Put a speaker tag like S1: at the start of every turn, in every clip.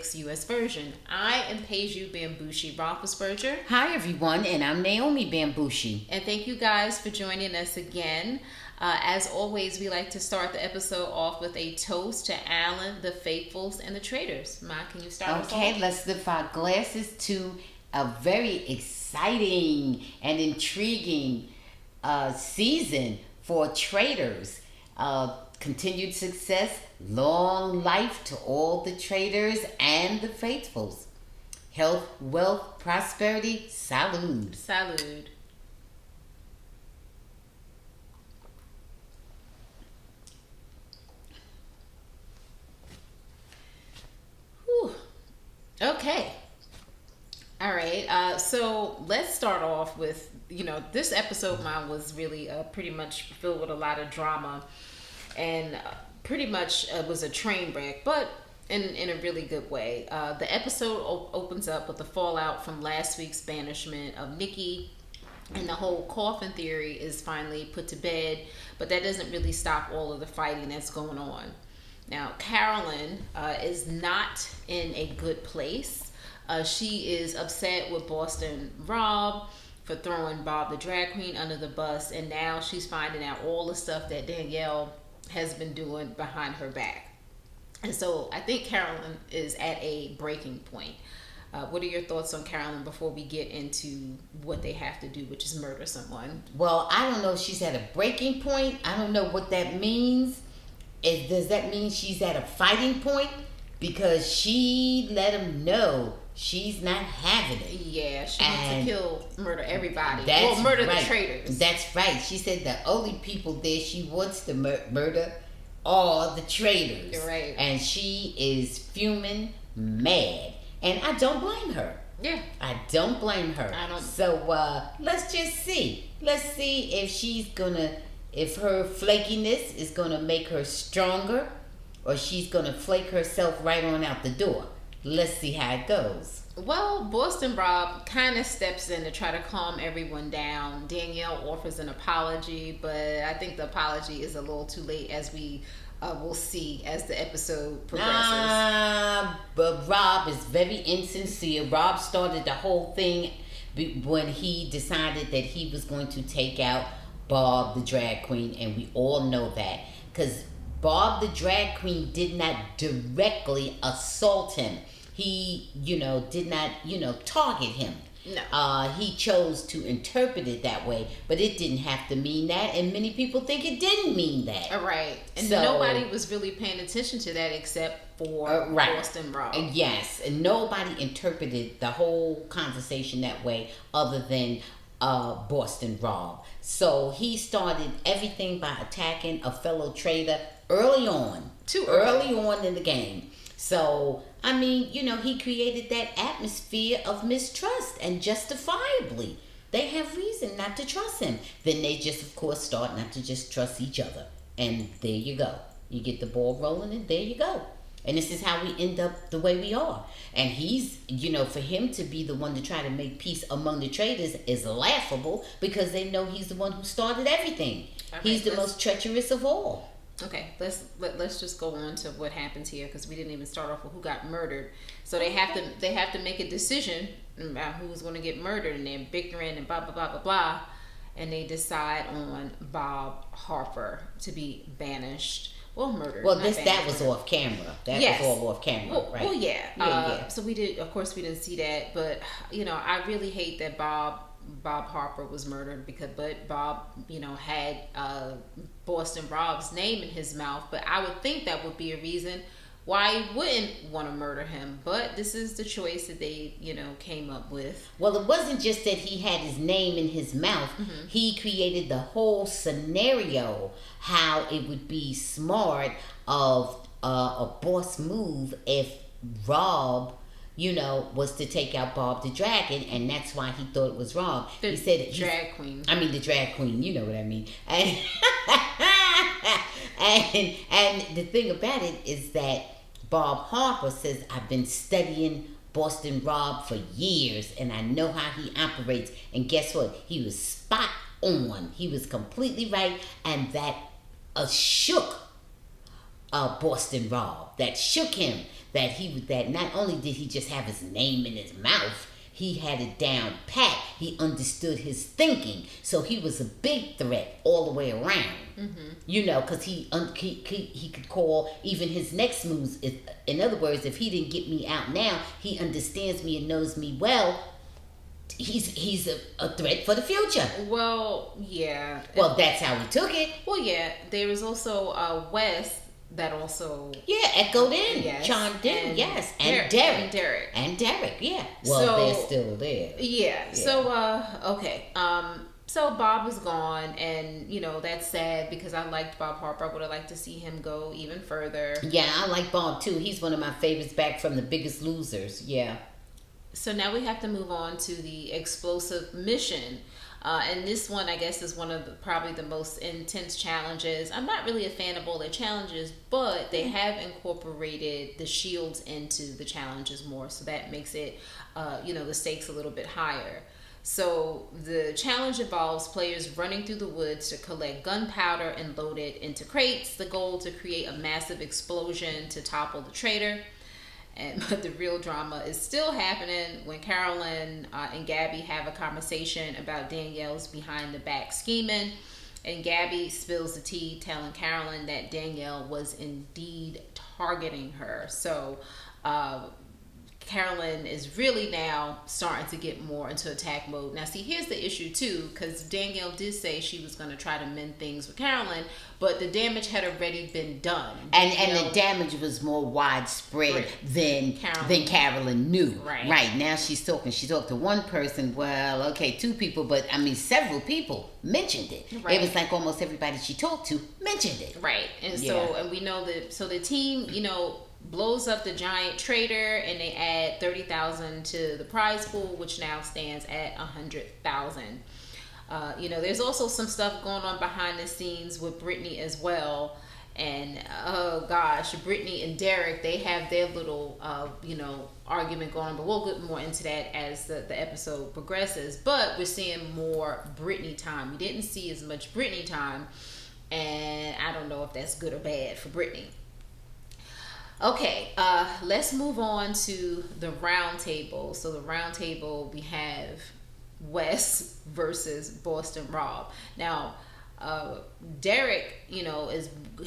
S1: 6 U.S. version. I am Peju Bamgboshe Rothlisberger.
S2: Hi everyone, and I'm Naomi Bamgboshe.
S1: And thank you guys for joining us again. As always, we like to start the episode off with a toast to Alan, the Faithfuls, and the Traitors. Ma, can you start us off?
S2: Okay, let's lift our glasses to a very exciting and intriguing season for Traitors. Continued success, long life to all the Traitors and the Faithfuls. Health, wealth, prosperity, salud.
S1: Salud. Whew. Okay. All right. So let's start off with, this episode, mine was really pretty much filled with a lot of drama, and pretty much was a train wreck, but in a really good way. The episode opens up with the fallout from last week's banishment of Nikki, and the whole coffin theory is finally put to bed, but that doesn't really stop all of the fighting that's going on. Now, Carolyn is not in a good place. She is upset with Boston Rob for throwing Bob the drag queen under the bus, and now she's finding out all the stuff that Danielle has been doing behind her back. And so I think Carolyn is at a breaking point. What are your thoughts on Carolyn before we get into what they have to do, which is murder someone?
S2: Well, I don't know if she's at a breaking point. I don't know what that means. Does that mean she's at a fighting point? Because she let him know she's not having it.
S1: Yeah, she wants to murder everybody.
S2: Murder
S1: the Traitors.
S2: That's right. She said the only people there she wants to murder are the Traitors.
S1: You're right.
S2: And she is fuming, mad. And I don't blame her.
S1: Yeah.
S2: I don't blame her.
S1: I don't.
S2: So let's just see. Let's see if her flakiness is gonna make her stronger, or she's gonna flake herself right on out the door. Let's see how it goes.
S1: Well, Boston Rob kind of steps in to try to calm everyone down. Danielle offers an apology, but I think the apology is a little too late, as we will see as the episode progresses.
S2: But Rob is very insincere. Rob started the whole thing when he decided that he was going to take out Bob the drag queen, and we all know that. Because Bob the drag queen did not directly assault him. He, did not, target him.
S1: No.
S2: He chose to interpret it that way, but it didn't have to mean that, and many people think it didn't mean that.
S1: Right. And so, nobody was really paying attention to that except for Boston Rob.
S2: Yes, and nobody interpreted the whole conversation that way other than Boston Rob. So he started everything by attacking a fellow traitor early on.
S1: Too early
S2: on in the game. So, I mean, he created that atmosphere of mistrust, and justifiably. They have reason not to trust him. Then they just, of course, start not to just trust each other. And there you go. You get the ball rolling, and there you go. And this is how we end up the way we are. And he's, for him to be the one to try to make peace among the traitors is laughable, because they know he's the one who started everything. Okay, he's the most treacherous of all.
S1: Okay, let's just go on to what happens here, because we didn't even start off with who got murdered. So they have to make a decision about who's going to get murdered, and they're bickering and blah blah blah blah blah, and they decide on Bob Harper to be banished. Well, murdered.
S2: Well, that was off camera. That was all off camera, right?
S1: Well, yeah. So we didn't see that, but I really hate that Bob Harper was murdered, but Bob, had Boston Rob's name in his mouth. But I would think that would be a reason why he wouldn't want to murder him. But this is the choice that they, came up with.
S2: Well, it wasn't just that he had his name in his mouth. Mm-hmm. He created the whole scenario how it would be smart of a boss move if Rob, was to take out Bob the Dragon, and that's why he thought it was wrong.
S1: He said the drag queen.
S2: I mean the drag queen, you know what I mean. And the thing about it is that Bob Harper says, I've been studying Boston Rob for years, and I know how he operates. And guess what? He was spot on. He was completely right, and that shook Boston Rob, that shook him, that not only did he just have his name in his mouth, he had it down pat. He understood his thinking, so he was a big threat all the way around. Because he could call even his next moves. In other words, if he didn't get me out now, he understands me and knows me well. He's a threat for the future.
S1: Well, yeah.
S2: Well, that's how he took it.
S1: Well, yeah. There was also Wes that also
S2: echoed in,
S1: yes,
S2: chimed in, yes, and Derek, yeah. Well, so, they're still there.
S1: Yeah. So okay. So Bob is gone, and that's sad because I liked Bob Harper. I would have liked to see him go even further.
S2: Yeah, I like Bob too. He's one of my favorites back from The Biggest Losers. Yeah.
S1: So now we have to move on to the explosive mission. And this one, I guess, is one of probably the most intense challenges. I'm not really a fan of all their challenges, but they have incorporated the shields into the challenges more. So that makes it, the stakes a little bit higher. So the challenge involves players running through the woods to collect gunpowder and load it into crates. The goal to create a massive explosion to topple the traitor. But the real drama is still happening when Carolyn and Gabby have a conversation about Danielle's behind the back scheming. And Gabby spills the tea, telling Carolyn that Danielle was indeed targeting her. So Carolyn is really now starting to get more into attack mode. Now, see, here's the issue, too, because Danielle did say she was going to try to mend things with Carolyn, but the damage had already been done.
S2: And the damage was more widespread than Carolyn knew. Right. Now she's talking. She talked to one person, two people, but, several people mentioned it. Right. It was like almost everybody she talked to mentioned it.
S1: Right. And so, and we know that, so the team, blows up the giant traitor, and they add 30,000 to the prize pool, which now stands at 100,000. There's also some stuff going on behind the scenes with Brittany as well. And oh gosh, Brittany and Derek, they have their little argument going on, but we'll get more into that as the episode progresses. But we're seeing more Brittany time. We didn't see as much Brittany time, and I don't know if that's good or bad for Brittany. Okay, let's move on to the round table. So the round table, we have Wes versus Boston Rob. Now, Derek,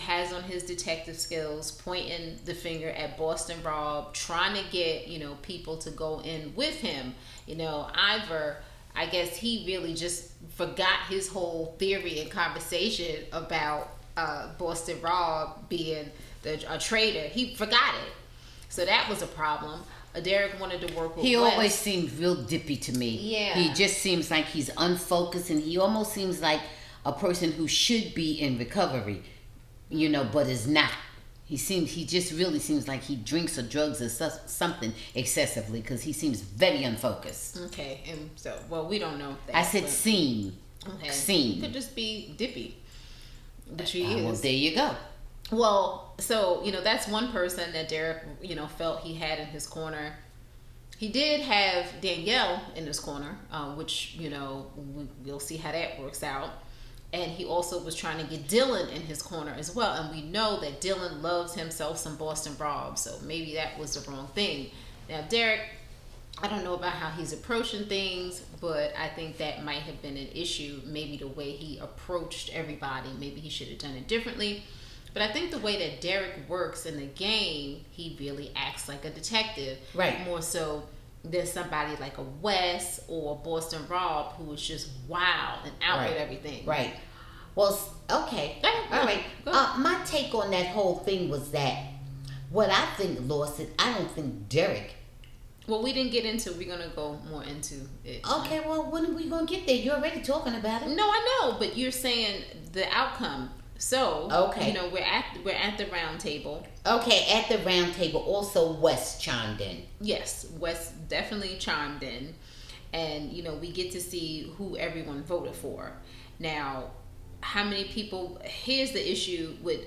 S1: has on his detective skills, pointing the finger at Boston Rob, trying to get, people to go in with him. Ivor, I guess he really just forgot his whole theory and conversation about Boston Rob being a traitor. He forgot it, so that was a problem. Derek wanted to work with
S2: He
S1: Wes.
S2: always seemed real dippy to me.
S1: Yeah,
S2: he just seems like he's unfocused, and he almost seems like a person who should be in recovery, but is not. He just really seems like he drinks or drugs or something excessively, because he seems very unfocused.
S1: Okay, and so we don't know that.
S2: I said seem.
S1: Okay,
S2: seem.
S1: He could just be dippy, which he is.
S2: Well, there you go.
S1: Well, so, that's one person that Derek, felt he had in his corner. He did have Danielle in his corner, which, we'll see how that works out. And he also was trying to get Dylan in his corner as well. And we know that Dylan loves himself some Boston Rob, so maybe that was the wrong thing. Now, Derek, I don't know about how he's approaching things, but I think that might have been an issue. Maybe the way he approached everybody, maybe he should have done it differently. But I think the way that Derek works in the game, he really acts like a detective.
S2: Right.
S1: More so than somebody like a Wes or Boston Rob, who is just wild and out with everything.
S2: Right. Well, okay. All right. My take on that whole thing was that what I think lost it, I don't think Derek.
S1: Well, we didn't get into it. We're going to go more into it.
S2: Okay, well, when are we going to get there? You're already talking about it.
S1: No, I know, but you're saying the outcome. So,
S2: okay.
S1: We're at the round table.
S2: Okay, at the round table, also Wes chimed in.
S1: Yes, Wes definitely chimed in. And, we get to see who everyone voted for. Now, how many people... Here's the issue with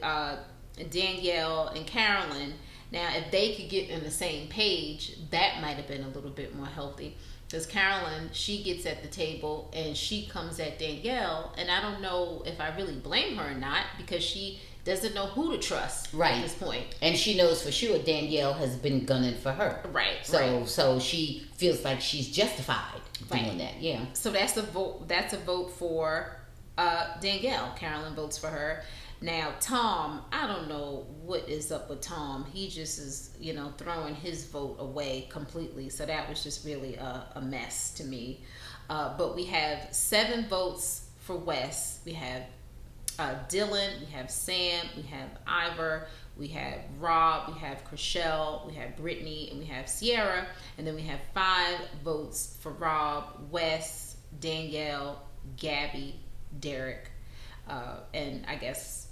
S1: Danielle and Carolyn. Now, if they could get on the same page, that might have been a little bit more healthy. Because Carolyn, she gets at the table and she comes at Danielle, and I don't know if I really blame her or not, because she doesn't know who to trust at this point.
S2: And she knows for sure Danielle has been gunning for her.
S1: Right.
S2: So she feels like she's justified doing that. Yeah.
S1: So that's a vote. That's a vote for Danielle. Carolyn votes for her. Now Tom, I don't know what is up with Tom. He just is, throwing his vote away completely. So that was just really a mess to me. But we have 7 votes for Wes. We have Dylan, we have Sam, we have Ivor, we have Rob, we have Chriselle, we have Brittany, and we have Sierra. And then we have 5 votes for Rob, Wes, Danielle, Gabby, Derek, and I guess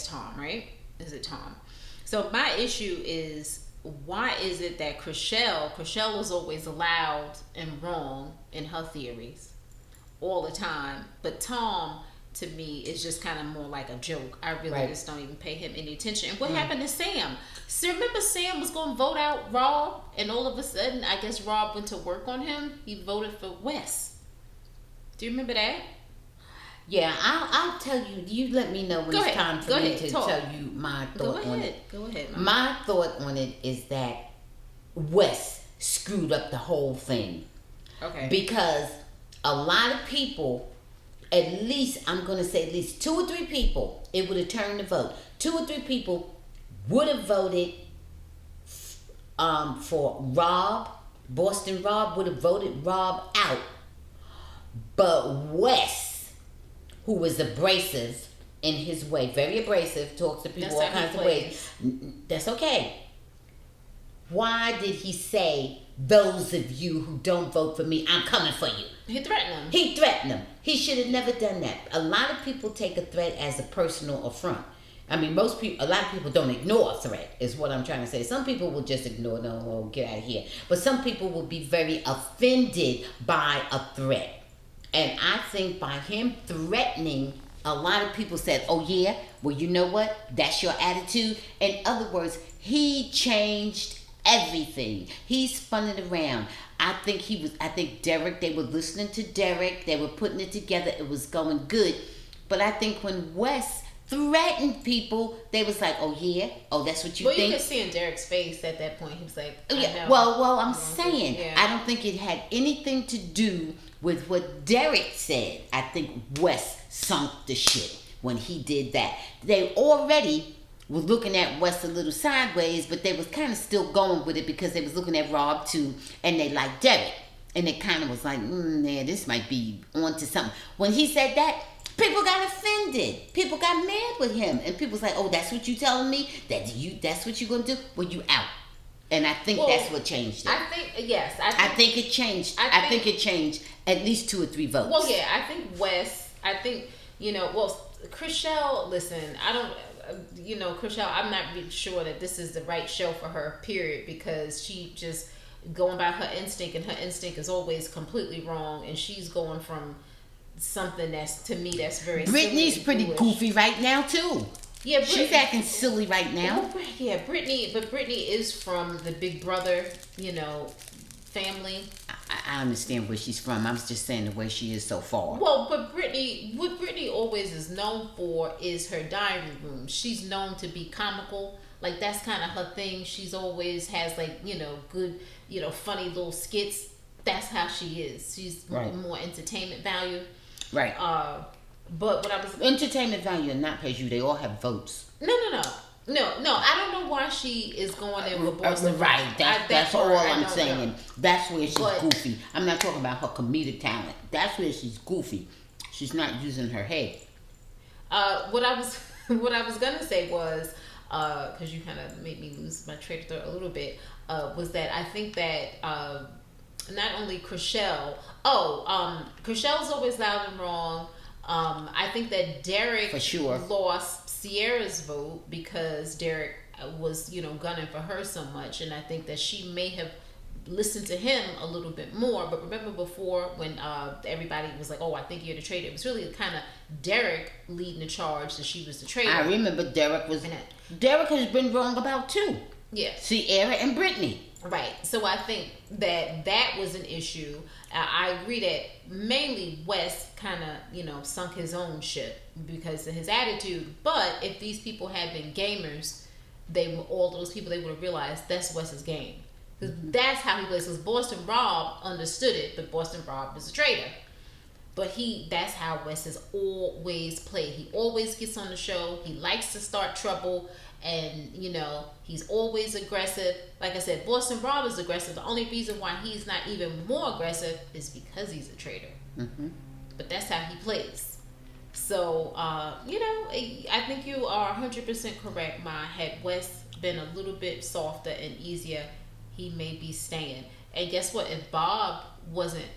S1: Tom, right? Is it Tom? So my issue is, why is it that Chriselle was always loud and wrong in her theories all the time, but Tom, to me, is just kind of more like a joke. I really just don't even pay him any attention. And what happened to Sam? So remember, Sam was going to vote out Rob, and all of a sudden, I guess Rob went to work on him. He voted for Wes. Do you remember that?
S2: Yeah, I'll tell you. You let me know when it's time for me to tell you my thought on it.
S1: Go ahead. Mama.
S2: My thought on it is that Wes screwed up the whole thing.
S1: Okay.
S2: Because a lot of people, at least 2 or 3 people, it would have turned the vote. 2 or 3 people would have voted for Rob. Boston Rob would have voted Rob out. But Wes, who was abrasive in his way, very abrasive, talks to people all kinds of ways. That's okay. Why did he say, those of you who don't vote for me, I'm coming for you?
S1: He threatened them.
S2: He should have never done that. A lot of people take a threat as a personal affront. I mean, a lot of people don't ignore a threat, is what I'm trying to say. Some people will just ignore, no, get out of here. But some people will be very offended by a threat. And I think by him threatening, a lot of people said, oh yeah, well, you know what? That's your attitude. In other words, he changed everything. He spun it around. I think Derek, they were listening to Derek. They were putting it together. It was going good. But I think when Wes threatened people, they was like, oh yeah? Oh, that's what you think?
S1: Well, you could see in Derek's face at that point. He was like, I know.
S2: Well, I'm saying, I don't think it had anything to do with what Derek said. I think Wes sunk the shit when he did that. They already were looking at Wes a little sideways, but they was kind of still going with it because they was looking at Rob too, and they liked Derek. And it kind of was like, yeah, this might be on to something. When he said that, people got offended. People got mad with him. And people was like, oh, that's what you telling me? That's what you're going to do? Well, you out. And I think that's what changed it.
S1: I think
S2: it changed. I think it changed at least 2 or 3 votes.
S1: Well, yeah, I think Wes, Chriselle, listen, I don't, Chriselle, I'm not really sure that this is the right show for her, period, because she just going by her instinct, and her instinct is always completely wrong, and she's going from something that's, to me, that's very
S2: Brittany's pretty goofy right now, too.
S1: Yeah,
S2: she's acting silly right now.
S1: Yeah, Brittany is from the Big Brother, family.
S2: I understand where she's from. I'm just saying the way she is so far.
S1: Well, but what Brittany always is known for is her diary room. She's known to be comical. Like, that's kind of her thing. She's always has, like, good, funny little skits. That's how she is. She's more entertainment value.
S2: Right.
S1: But what I was...
S2: Entertainment value and not Peju, they all have votes.
S1: No. I don't know why she is going in with Boston.
S2: Right. That's all I'm saying. That's where she's goofy. I'm not talking about her comedic talent. That's where she's goofy. She's not using her head.
S1: What I was gonna say was, because you kind of made me lose my train of thought a little bit, was that I think that not only Chriselle. Chriselle's always loud and wrong. I think that Derek
S2: for sure
S1: lost Sierra's vote because Derek was, gunning for her so much, and I think that she may have listened to him a little bit more. But remember before when everybody was like, "Oh, I think you're the traitor," it was really kind of Derek leading the charge that she was the traitor.
S2: I remember Derek has been wrong about too.
S1: Yeah.
S2: Sierra and Brittany.
S1: Right. So I think that was an issue. I agree that mainly Wes kind of, sunk his own ship because of his attitude. But if these people had been gamers, all those people, they would have realized that's Wes's game. Because that's how he plays. Because Boston Rob understood it, but Boston Rob is a traitor. But that's how Wes has always played. He always gets on the show. He likes to start trouble. And, he's always aggressive. Like I said, Boston Rob is aggressive. The only reason why he's not even more aggressive is because he's a traitor. Mm-hmm. But that's how he plays. So, I think you are 100% correct, Ma. Had Wes been a little bit softer and easier, he may be staying. And guess what? If Bob wasn't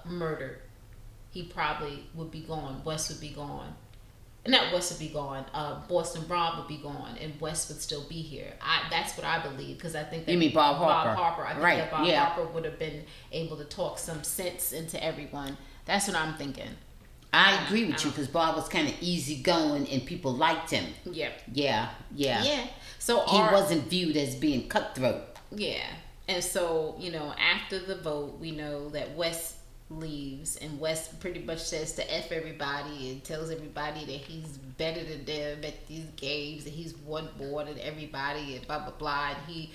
S1: murdered, he probably would be gone. Wes would be gone. Not Wes would be gone. Boston Rob would be gone, and Wes would still be here. That's what I believe, because I think that
S2: you mean Bob Harper?
S1: Bob Harper. I think that Bob Harper would have been able to talk some sense into everyone. That's what I'm thinking.
S2: I agree with you, because Bob was kind of easygoing, and people liked him. Yeah. So he wasn't viewed as being cutthroat.
S1: Yeah, and so after the vote, we know that Wes leaves, and Wes pretty much says to F everybody and tells everybody that he's better than them at these games, and he's won more than everybody, and blah blah blah. And he,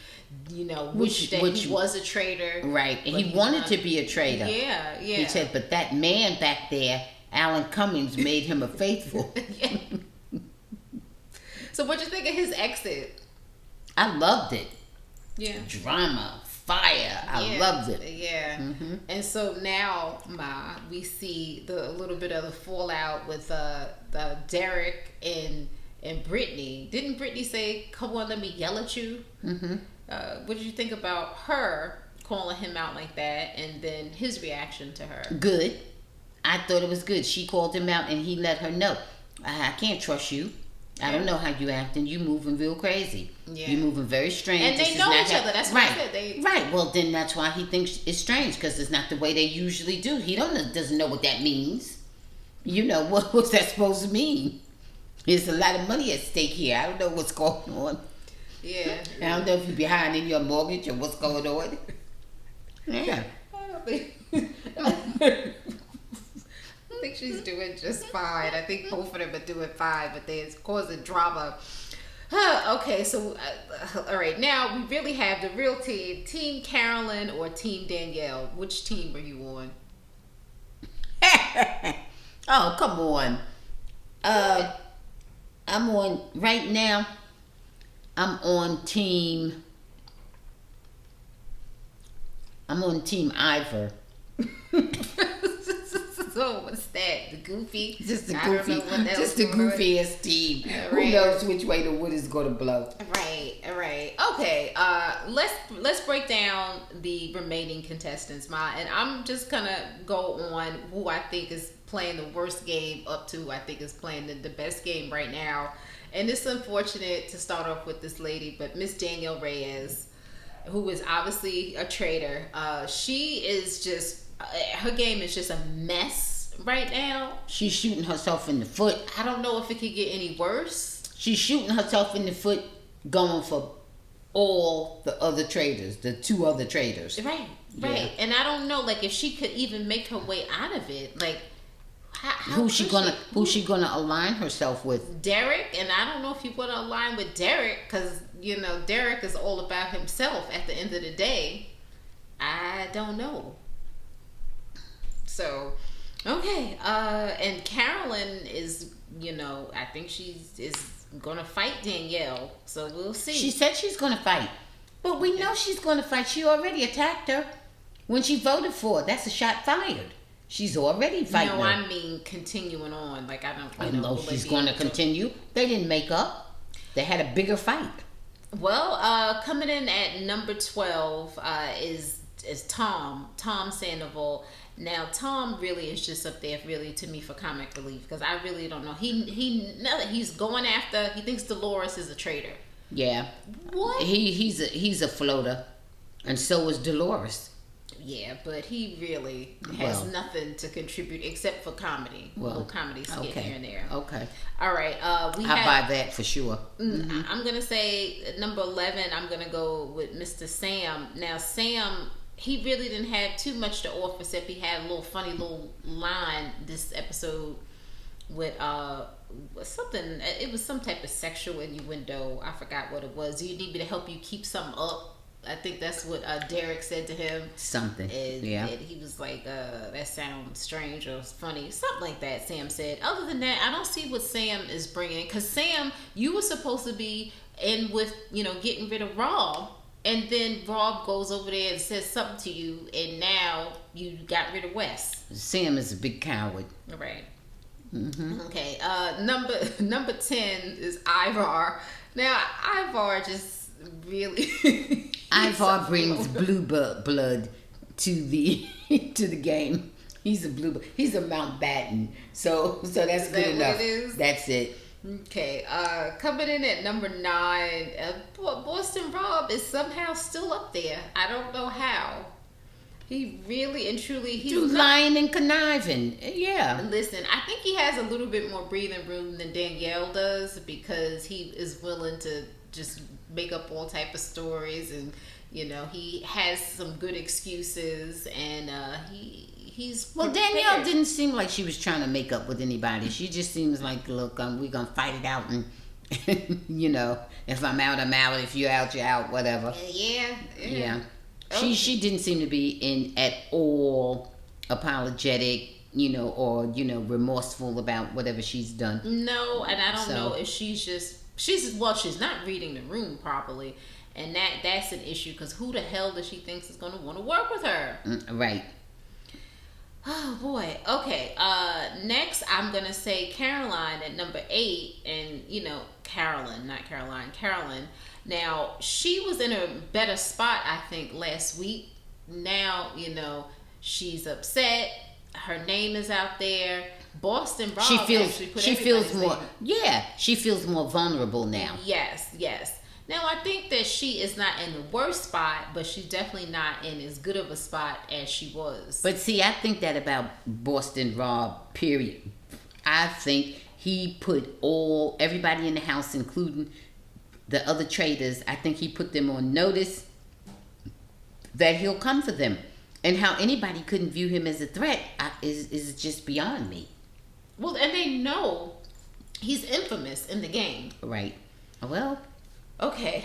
S1: wished that he was a traitor,
S2: right? And he wanted to be a traitor.
S1: Yeah.
S2: He said, but that man back there, Alan Cummings, made him a faithful.
S1: So what'd you think of his exit?
S2: I loved it.
S1: Yeah.
S2: Drama. Fire. I loved it.
S1: Yeah. Mm-hmm. And so now, Ma, we see a little bit of the fallout with Derek and Brittany. Didn't Brittany say, "Come on, let me yell at you"? Mm-hmm. What did you think about her calling him out like that, and then his reaction to her?
S2: Good. I thought it was good. She called him out, and he let her know, I can't trust you. I don't know how you acting. You moving real crazy. Yeah. You moving very strange.
S1: And they know each other. That's what I said.
S2: Right. Well, then that's why he thinks it's strange, because it's not the way they usually do. He doesn't know what that means. What's that supposed to mean? There's a lot of money at stake here. I don't know what's going on.
S1: Yeah.
S2: I don't know if you're behind in your mortgage or what's going on. Yeah.
S1: I think she's doing just fine. I think both of them are doing fine, but it's causing drama. Okay, so all right, now we really have the real team: Team Carolyn or Team Danielle. Which team are you on?
S2: Oh, come on. I'm on right now. I'm on Team Ivor.
S1: So what's that? The goofy?
S2: Just the goofiest team. Right. Who knows which way the wood is going to blow?
S1: Right. Okay. Let's break down the remaining contestants, Ma, and I'm just gonna go on who I think is playing the worst game up to who I think is playing the best game right now. And it's unfortunate to start off with this lady, but Miss Danielle Reyes, who is obviously a traitor. She is just. Her game is just a mess right now.
S2: She's shooting herself in the foot.
S1: I don't know if it could get any worse.
S2: She's shooting herself in the foot, going for all the other traders, the two other traders.
S1: Right. And I don't know, if she could even make her way out of it. Who's she gonna align herself with? Derek, and I don't know if you want to align with Derek, because Derek is all about himself. At the end of the day, I don't know. So, okay, and Carolyn is, I think is gonna fight Danielle. So we'll see.
S2: She said she's gonna fight, but we know she's gonna fight. She already attacked her when she voted for her. That's a shot fired. She's already fighting.
S1: No, I mean continuing on. I don't
S2: know she's gonna continue. They didn't make up. They had a bigger fight.
S1: Well, coming in at number 12 is Tom Sandoval. Now, Tom really is just up there, really, to me, for comic relief, because I really don't know. He's going after. He thinks Dolores is a traitor.
S2: Yeah.
S1: What?
S2: He's a floater, and so is Dolores.
S1: Yeah, but he really has nothing to contribute except for comedy. A little comedy skit here and there.
S2: Okay.
S1: All right.
S2: I buy that for sure.
S1: I'm gonna say number 11. I'm gonna go with Mr. Sam. Now, Sam, he really didn't have too much to offer except he had a little funny little line this episode with something. It was some type of sexual innuendo. I forgot what it was. You need me to help you keep something up. I think that's what Derek said to him.
S2: Something.
S1: And he was like, that sounds strange or funny. Something like that, Sam said. Other than that, I don't see what Sam is bringing. Because Sam, you were supposed to be in with, getting rid of Rob. And then Rob goes over there and says something to you. And now you got rid of Wes.
S2: Sam is a big coward.
S1: All right. Okay. Number 10 is Ivar. Now, Ivar just really...
S2: Ivar brings blue blood to the game. He's a blue. He's a Mountbatten. So that's good enough.
S1: What it is?
S2: That's it.
S1: Okay. Coming in at number 9, Boston Rob is somehow still up there. I don't know how. He really and truly
S2: he's lying and conniving. Yeah.
S1: Listen, I think he has a little bit more breathing room than Danielle does because he is willing to just make up all type of stories, and he has some good excuses, and he's prepared.
S2: Danielle didn't seem like she was trying to make up with anybody. She just seems like, look, we're gonna fight it out, and if I'm out, I'm out. If you're out, you're out. Whatever. Yeah. She didn't seem to be in at all apologetic, or remorseful about whatever she's done.
S1: No, and I don't know if she's not reading the room properly, and that's an issue because who the hell does she think is going to want to work with her?
S2: Right.
S1: Oh boy. Okay. Next, I'm gonna say Caroline at number 8, and Carolyn, not Caroline, Carolyn. Now she was in a better spot, I think, last week. Now she's upset. Her name is out there. Boston Rob
S2: she feels more
S1: name.
S2: Yeah, she feels more vulnerable now.
S1: Yes. Now I think that she is not in the worst spot, but she's definitely not in as good of a spot as she was.
S2: But see, I think that about Boston Rob, period. I think he put everybody in the house, including the other traitors, I think he put them on notice that he'll come for them. And how anybody couldn't view him as a threat is just beyond me.
S1: Well, and they know he's infamous in the game.
S2: Right. Well.
S1: Okay.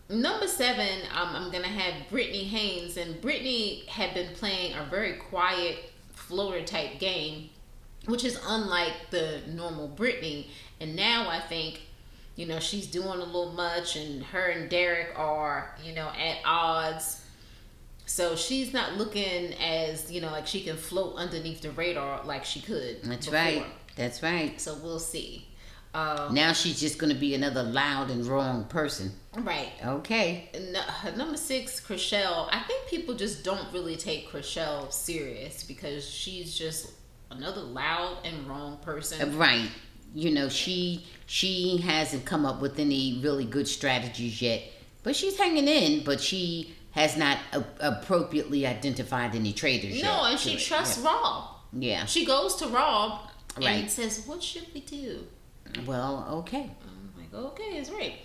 S1: Number 7, I'm going to have Brittany Haynes. And Brittany had been playing a very quiet floater type game, which is unlike the normal Brittany. And now I think, she's doing a little much, and her and Derek are, at odds. So she's not looking as, like she can float underneath the radar like she could.
S2: That's right.
S1: So we'll see.
S2: Now she's just going to be another loud and wrong person.
S1: Right.
S2: Okay.
S1: Number 6, Chriselle. I think people just don't really take Chriselle serious because she's just another loud and wrong person.
S2: Right. She hasn't come up with any really good strategies yet. But she's hanging in, but she has not appropriately identified any traitors yet.
S1: No, and she trusts Rob.
S2: Yeah.
S1: She goes to Rob and says, what should we do?
S2: Well, okay.
S1: I'm like, okay, it's right.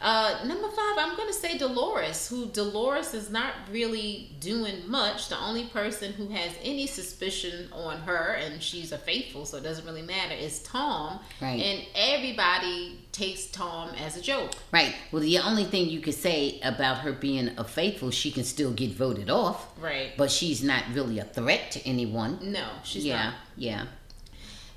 S1: Number 5, I'm going to say Dolores, Dolores is not really doing much. The only person who has any suspicion on her, and she's a faithful, so it doesn't really matter, is Tom.
S2: Right.
S1: And everybody takes Tom as a joke.
S2: Right. Well, the only thing you could say about her being a faithful, she can still get voted off.
S1: Right.
S2: But she's not really a threat to anyone.
S1: No, she's not.
S2: Yeah.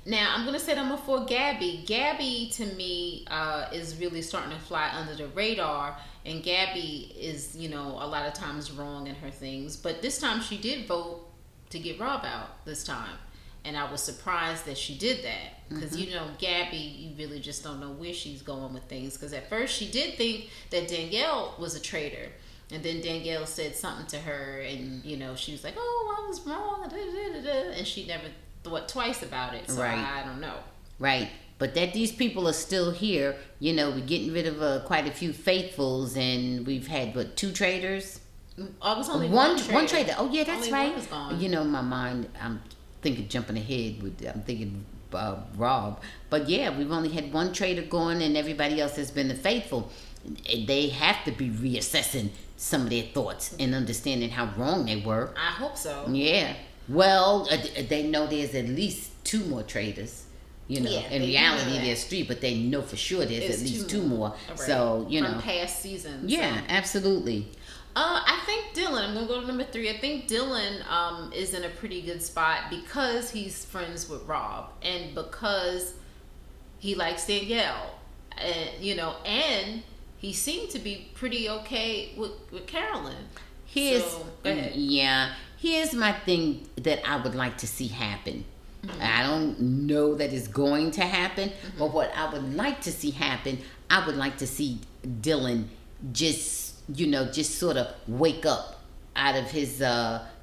S1: Now, I'm going to say number 4, Gabby. Gabby, to me, is really starting to fly under the radar. And Gabby is, a lot of times wrong in her things. But this time she did vote to get Rob out this time. And I was surprised that she did that. Because, Gabby, you really just don't know where she's going with things. Because at first she did think that Danielle was a traitor. And then Danielle said something to her. And, she was like, oh, I was wrong. And she never thought twice about it, so
S2: right.
S1: I don't know.
S2: Right, but that these people are still here, we're getting rid of quite a few faithfuls, and we've had 2 traitors.
S1: I was only
S2: One traitor. Oh yeah, that's
S1: only
S2: right.
S1: one is gone.
S2: You know, my mind. I'm thinking jumping ahead. I'm thinking Rob. But yeah, we've only had one traitor going, and everybody else has been the faithful. They have to be reassessing some of their thoughts and understanding how wrong they were.
S1: I hope so.
S2: Yeah. Well, they know there's at least two more traitors. You know,
S1: Yeah,
S2: in
S1: they
S2: reality,
S1: know that.
S2: there's three, but they know for sure there's
S1: It's
S2: at least
S1: two
S2: two more.
S1: Right.
S2: So you
S1: from
S2: know,
S1: past seasons.
S2: yeah,
S1: so.
S2: absolutely.
S1: I think Dylan. I'm gonna go to number 3. I think Dylan is in a pretty good spot because he's friends with Rob and because he likes Danielle, and and he seemed to be pretty okay with Carolyn.
S2: Here's my thing that I would like to see happen.
S1: Mm-hmm.
S2: I don't know that it's going to happen, but what I would like to see happen, I would like to see Dylan just sort of wake up out of his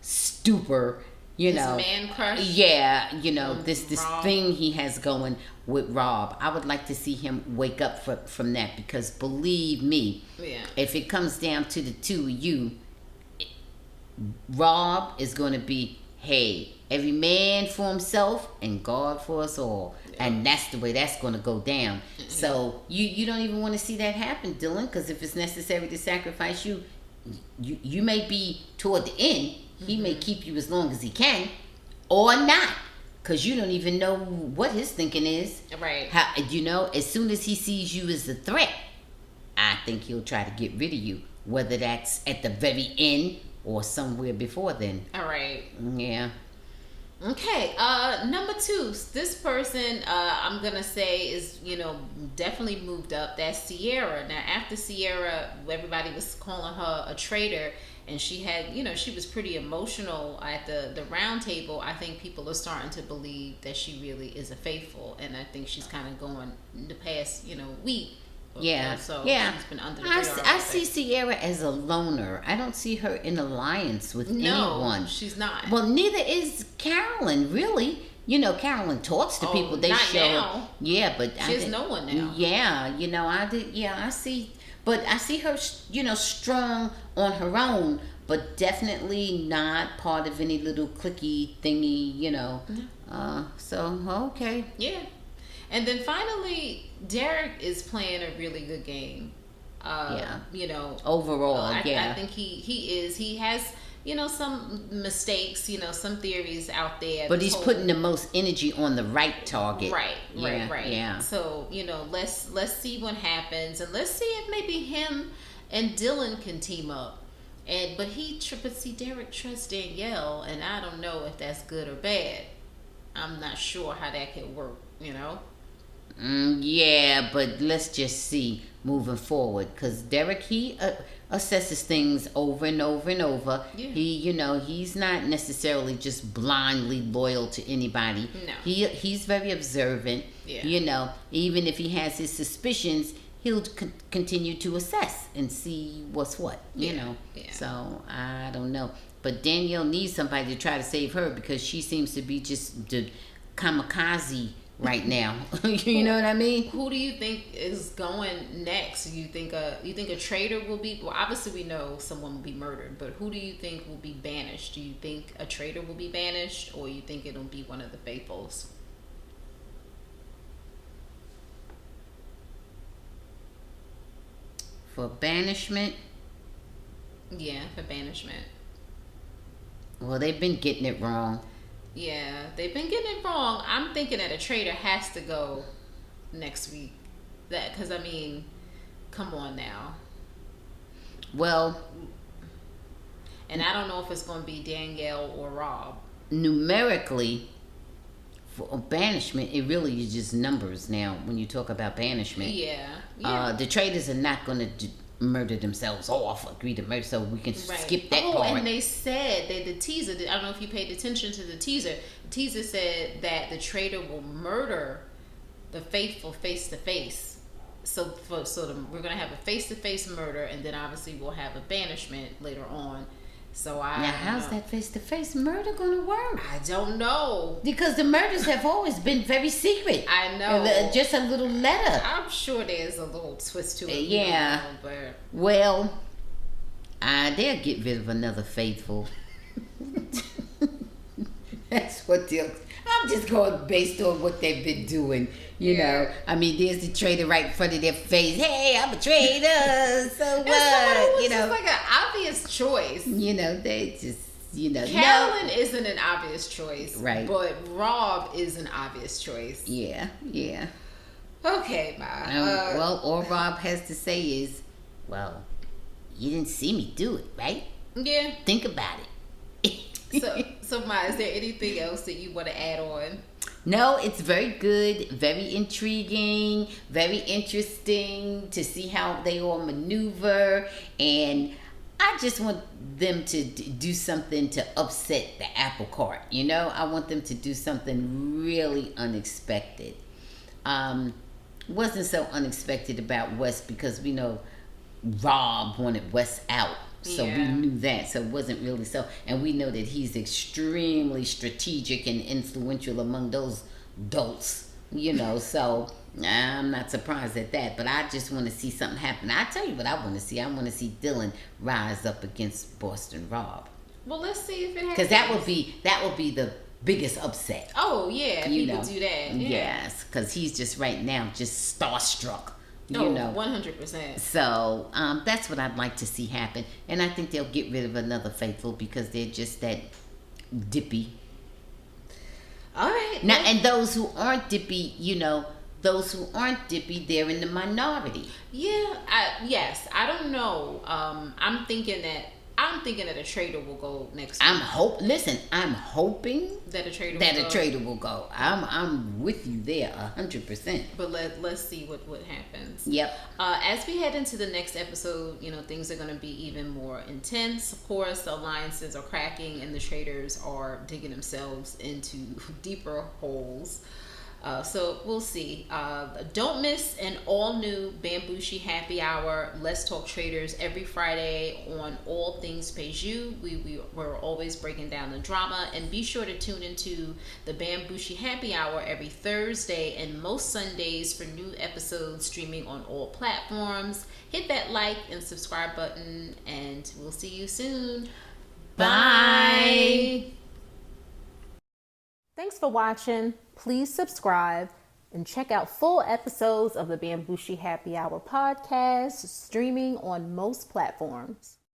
S2: stupor,
S1: His man crush.
S2: Yeah, this
S1: Rob.
S2: thing he has going with Rob. I would like to see him wake up from that because believe me, if it comes down to the two of you, Rob is going to be, hey, every man for himself and God for us all. Yeah. And that's the way that's going to go down. Mm-hmm. So you don't even want to see that happen, Dylan, because if it's necessary to sacrifice you may be toward the end. He may keep you as long as he can or not, because you don't even know what his thinking is.
S1: Right.
S2: How, as soon as he sees you as a threat, I think he'll try to get rid of you, whether that's at the very end or somewhere before then.
S1: All right.
S2: Yeah.
S1: Okay. Number 2. This person, I'm gonna say is definitely moved up. That's Sierra. Now, after Sierra, everybody was calling her a traitor, and she had, she was pretty emotional at the round table. I think people are starting to believe that she really is a faithful, and I think she's kind of going the past, week.
S2: Yeah.
S1: So
S2: yeah.
S1: she's been under the radar.
S2: I see Sierra as a loner. I don't see her in alliance with anyone.
S1: She's not.
S2: Well, neither is Carolyn, really. Carolyn talks to people. They
S1: not
S2: show.
S1: Now.
S2: Yeah, but
S1: she has no one now.
S2: Yeah, I did. Yeah, I see. But I see her, strong on her own, but definitely not part of any little cliquey thingy,
S1: Mm-hmm.
S2: So okay.
S1: Yeah. And then finally, Derek is playing a really good game.
S2: Overall,
S1: I think he is. He has, some mistakes, some theories out there.
S2: But he's putting the most energy on the right target.
S1: Right.
S2: Yeah.
S1: So, let's see what happens, and let's see if maybe him and Dylan can team up. But see, Derek trusts Danielle, and I don't know if that's good or bad. I'm not sure how that could work,
S2: Yeah, but let's just see moving forward, because Derek, he assesses things over and over and over.
S1: Yeah.
S2: He, he's not necessarily just blindly loyal to anybody.
S1: No.
S2: He's very observant.
S1: Yeah.
S2: Even if he has his suspicions, he'll continue to assess and see what's what.
S1: Yeah.
S2: So I don't know, but Danielle needs somebody to try to save her because she seems to be just the kamikaze right now. You know what I mean?
S1: Who do you think is going next? You think a traitor will be? Well, obviously we know someone will be murdered, but who do you think will be banished? Do you think a traitor will be banished, or you think it'll be one of the faithfuls?
S2: For banishment?
S1: Yeah, for banishment.
S2: Well, they've been getting it wrong.
S1: Yeah, they've been getting it wrong. I'm thinking that a traitor has to go next week. Because, come on now.
S2: Well,
S1: and I don't know if it's going to be Danielle or Rob.
S2: Numerically, for banishment, it really is just numbers now when you talk about banishment.
S1: Yeah.
S2: The traitors are not going to murder themselves off, agree to murder, so we can skip that part.
S1: And they said that the teaser, I don't know if you paid attention to the teaser said that the traitor will murder the faithful face to face. So we're going to have a face to face murder, and then obviously we'll have a banishment later on. So
S2: how's that face to face murder going to work?
S1: I don't know,
S2: because the murders have always been very secret.
S1: I know,
S2: just a little letter.
S1: I'm sure there's a little twist to it.
S2: Yeah,
S1: but
S2: well, They'll get rid of another faithful. That's what they'll. I'm just going based on what they've been doing. You know, I mean, there's the traitor right in front of their face. Hey, I'm a traitor. So what?
S1: You know, it's like an obvious choice.
S2: You know, they just, you know,
S1: Carolyn isn't an obvious choice,
S2: right?
S1: But Rob is an obvious choice.
S2: Yeah.
S1: Okay, bye.
S2: Well, all Rob has to say is, well, you didn't see me do it, right?
S1: Yeah.
S2: Think about it.
S1: So Ma, is there anything else that you want to add on?
S2: No, it's very good, very intriguing, very interesting to see how they all maneuver, and I just want them to do something to upset the apple cart. You know, I want them to do something really unexpected. Wasn't so unexpected about Wes because we know Rob wanted Wes out. So we knew that. So it wasn't really so. And we know that he's extremely strategic and influential among those adults, you know. So I'm not surprised at that. But I just want to see something happen. I tell you what I want to see. I want to see Dylan rise up against Boston Rob.
S1: Well, let's see if it happens.
S2: Because that would be the biggest upset.
S1: Oh, yeah. If he would do that. Yeah.
S2: Yes. Because he's just right now just starstruck. You know,
S1: 100%.
S2: So that's what I'd like to see happen, and I think they'll get rid of another faithful because they're just that dippy.
S1: All right.
S2: Now, and those who aren't dippy, you know, those who aren't dippy, they're in the minority.
S1: Yeah. Yes. I don't know. I'm thinking that a traitor will go next week.
S2: I'm hoping
S1: that a traitor
S2: will go. I'm with you there 100%.
S1: But let's see what happens.
S2: Yep.
S1: As we head into the next episode, you know, things are going to be even more intense. Of course, the alliances are cracking and the traitors are digging themselves into deeper holes. So we'll see. Don't miss an all-new Bamgboshe Happy Hour. Let's Talk Traitors every Friday on All Things Peju. We're always breaking down the drama. And be sure to tune into the Bamgboshe Happy Hour every Thursday and most Sundays for new episodes streaming on all platforms. Hit that like and subscribe button, and we'll see you soon. Bye.
S3: Thanks for watching. Please subscribe and check out full episodes of the Bamgboshe Happy Hour podcast streaming on most platforms.